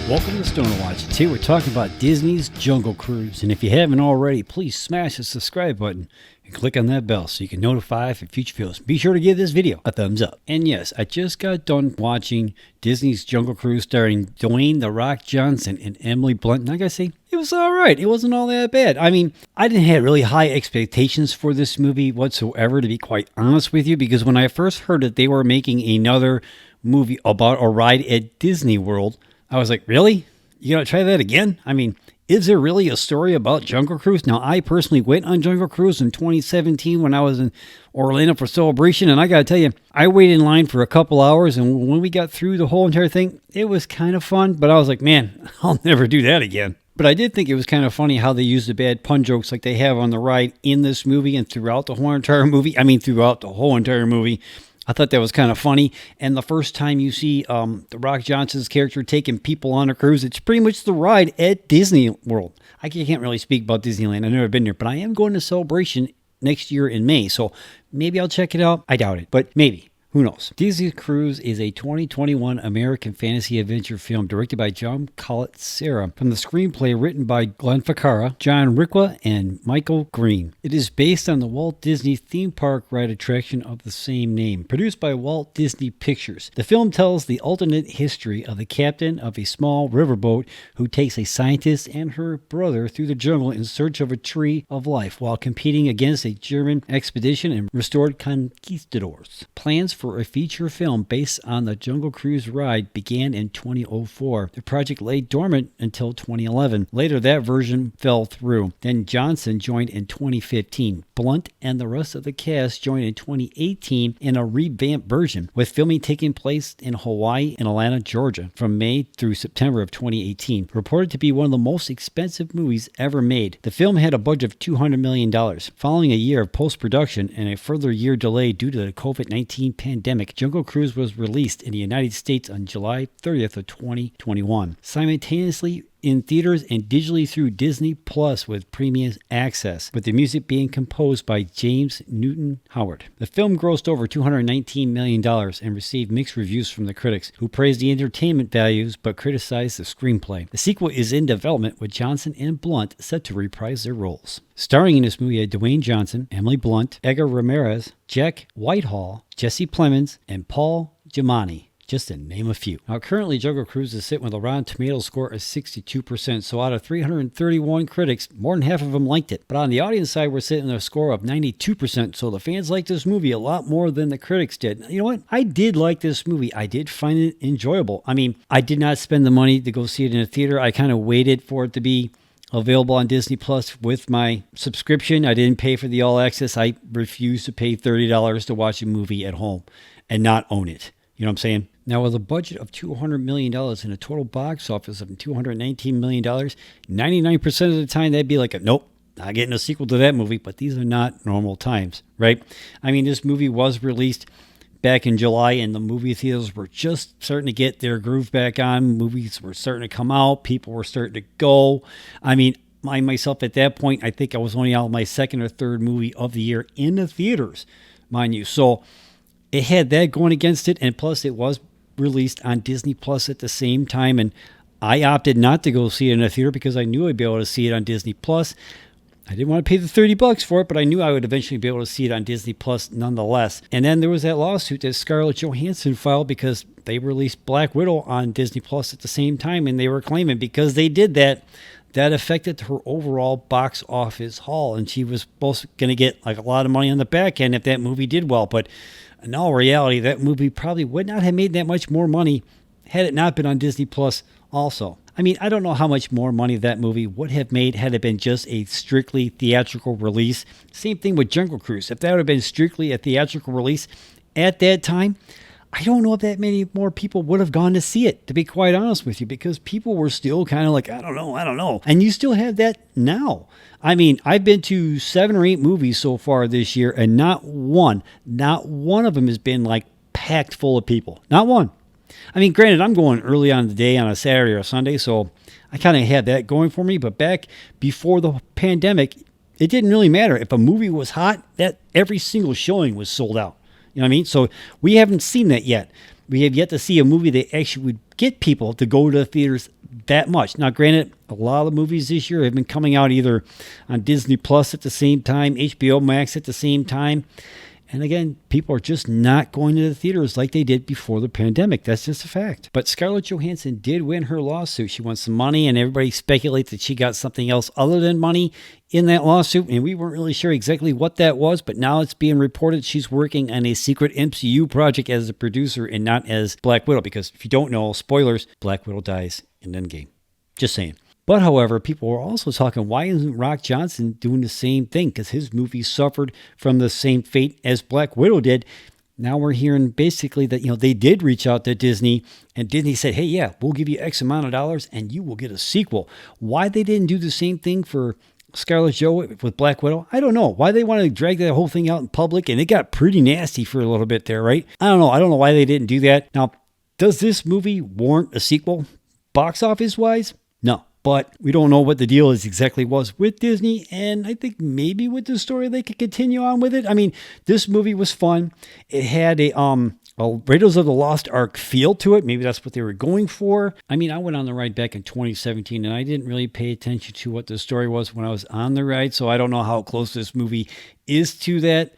Welcome to Stoner Watch. Today we're talking about Disney's Jungle Cruise. And if you haven't already, please smash the subscribe button and click on that bell so you can notify for future videos. Be sure to give this video a thumbs up. And yes, I just got done watching Disney's Jungle Cruise starring Dwayne "The Rock" Johnson and Emily Blunt. And I gotta say, it was all right. It wasn't all that bad. I mean, I didn't have really high expectations for this movie whatsoever, to be quite honest with you, because when I first heard that they were making another movie about a ride at Disney World, I was like, really? You gonna try that again? I mean, is there really a story about Jungle Cruise? Now, I personally went on Jungle Cruise in 2017 when I was in Orlando for Celebration, and I gotta tell you, I waited in line for a couple hours, and when we got through the whole entire thing, it was kind of fun, but I was like, man, I'll never do that again. But I did think it was kind of funny how they used the bad pun jokes like they have on the ride in this movie and throughout the whole entire movie. I thought that was kind of funny. And the first time you see The Rock Johnson's character taking people on a cruise, it's pretty much the ride at Disney World. I can't really speak about Disneyland. I've never been there, but I am going to Celebration next year in May. So maybe I'll check it out. I doubt it, but maybe. Who knows? Disney's Cruise is a 2021 American fantasy adventure film directed by Jaume Collet-Serra from the screenplay written by Glenn Ficarra, Requa, and Michael Green. It is based on the Walt Disney theme park ride attraction of the same name, produced by Walt Disney Pictures. The film tells the alternate history of the captain of a small riverboat who takes a scientist and her brother through the jungle in search of a tree of life while competing against a German expedition and restored conquistadors. Plans for a feature film based on the Jungle Cruise ride began in 2004. The project lay dormant until 2011. Later, that version fell through. Then Johnson joined in 2015. Blunt and the rest of the cast joined in 2018 in a revamped version, with filming taking place in Hawaii and Atlanta, Georgia, from May through September of 2018. Reported to be one of the most expensive movies ever made. The film had a budget of $200 million. Following a year of post-production and a further year delay due to the COVID-19 pandemic, Jungle Cruise was released in the United States on July 30th of 2021, simultaneously in theaters and digitally through Disney Plus with premium access, with the music being composed by James Newton Howard. The film grossed over $219 million and received mixed reviews from the critics, who praised the entertainment values but criticized the screenplay. The sequel is in development, with Johnson and Blunt set to reprise their roles. Starring in this movie are Dwayne Johnson, Emily Blunt, Edgar Ramirez, Jack Whitehall, Jesse Plemons, and Paul Giamatti, just to name a few. Now, currently, Jungle Cruise is sitting with a Rotten Tomatoes score of 62%, so out of 331 critics, more than half of them liked it. But on the audience side, we're sitting at a score of 92%, so the fans like this movie a lot more than the critics did. You know what? I did like this movie. I did find it enjoyable. I mean, I did not spend the money to go see it in a theater. I kind of waited for it to be available on Disney Plus with my subscription. I didn't pay for the all access. I refused to pay $30 to watch a movie at home and not own it. You know what I'm saying? Now, with a budget of $200 million and a total box office of $219 million, 99% of the time that'd be like, nope, not getting a sequel to that movie. But these are not normal times, right? I mean, this movie was released back in July, and the movie theaters were just starting to get their groove back on. Movies were starting to come out. People were starting to go. I mean, myself at that point, I think I was only out my second or third movie of the year in the theaters, mind you. So it had that going against it, and plus it was released on Disney Plus at the same time, and I opted not to go see it in a theater because I knew I'd be able to see it on Disney Plus. I didn't want to pay the $30 for it, but I knew I would eventually be able to see it on Disney Plus nonetheless. And then there was that lawsuit that Scarlett Johansson filed because they released Black Widow on Disney Plus at the same time, and they were claiming because they did that affected her overall box office haul, and she was both going to get like a lot of money on the back end if that movie did well. But in all reality, that movie probably would not have made that much more money had it not been on Disney Plus also. I mean, I don't know how much more money that movie would have made had it been just a strictly theatrical release. Same thing with Jungle Cruise. If that would have been strictly a theatrical release at that time, I don't know if that many more people would have gone to see it, to be quite honest with you, because people were still kind of like, I don't know. And you still have that now. I mean, I've been to 7 or 8 movies so far this year, and not one of them has been like packed full of people. Not one. I mean, granted, I'm going early on the day on a Saturday or a Sunday, so I kind of had that going for me. But back before the pandemic, it didn't really matter. If a movie was hot, that every single showing was sold out. You know what I mean? So we haven't seen that yet. we have yet to see a movie that actually would get people to go to the theaters that much. Now, granted, a lot of movies this year have been coming out either on Disney Plus at the same time, HBO Max at the same time. And again, people are just not going to the theaters like they did before the pandemic. That's just a fact. But Scarlett Johansson did win her lawsuit. She won some money, and everybody speculates that she got something else other than money in that lawsuit. And we weren't really sure exactly what that was, but now it's being reported she's working on a secret MCU project as a producer and not as Black Widow. Because if you don't know, spoilers, Black Widow dies in Endgame. Just saying. But however, people were also talking, why isn't Rock Johnson doing the same thing? Because his movie suffered from the same fate as Black Widow did. Now we're hearing basically that, they did reach out to Disney, and Disney said, hey, yeah, we'll give you X amount of dollars and you will get a sequel. Why they didn't do the same thing for Scarlett Jo with Black Widow, I don't know. Why they want to drag that whole thing out in public, and it got pretty nasty for a little bit there, right? I don't know. I don't know why they didn't do that. Now, does this movie warrant a sequel box office wise? No. But we don't know what the deal is exactly was with Disney, and I think maybe with the story they could continue on with it. I mean, this movie was fun. It had a Raiders of the Lost Ark feel to it. Maybe that's what they were going for. I mean, I went on the ride back in 2017, and I didn't really pay attention to what the story was when I was on the ride, so I don't know how close this movie is to that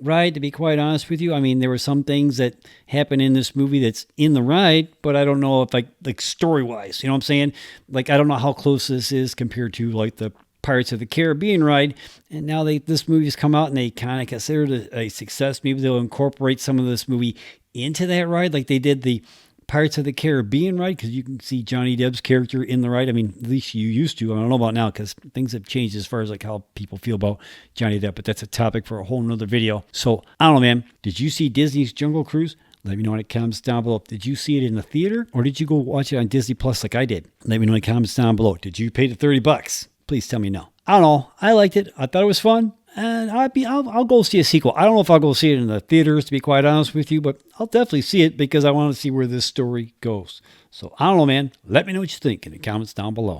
ride, to be quite honest with you. I mean, there were some things that happen in this movie that's in the ride, but I don't know if like story-wise, you know what I'm saying? Like, I don't know how close this is compared to like the Pirates of the Caribbean ride. And now this movie's come out and they kind of consider it a success. Maybe they'll incorporate some of this movie into that ride like they did the Pirates of the Caribbean ride, because you can see Johnny Depp's character in the ride. I mean, at least you used to. I don't know about now, because things have changed as far as like how people feel about Johnny Depp, but that's a topic for a whole nother video. So I don't know, man. Did you see Disney's Jungle Cruise? Let me know in the comments down below. Did you see it in the theater, or did you go watch it on Disney Plus like I did? Let me know in the comments down below. Did you pay the $30? Please tell me no. I don't know. I liked it. I thought it was fun. And I'll go see a sequel. I don't know if I'll go see it in the theaters, to be quite honest with you, but I'll definitely see it because I want to see where this story goes. So I don't know, man. Let me know what you think in the comments down below.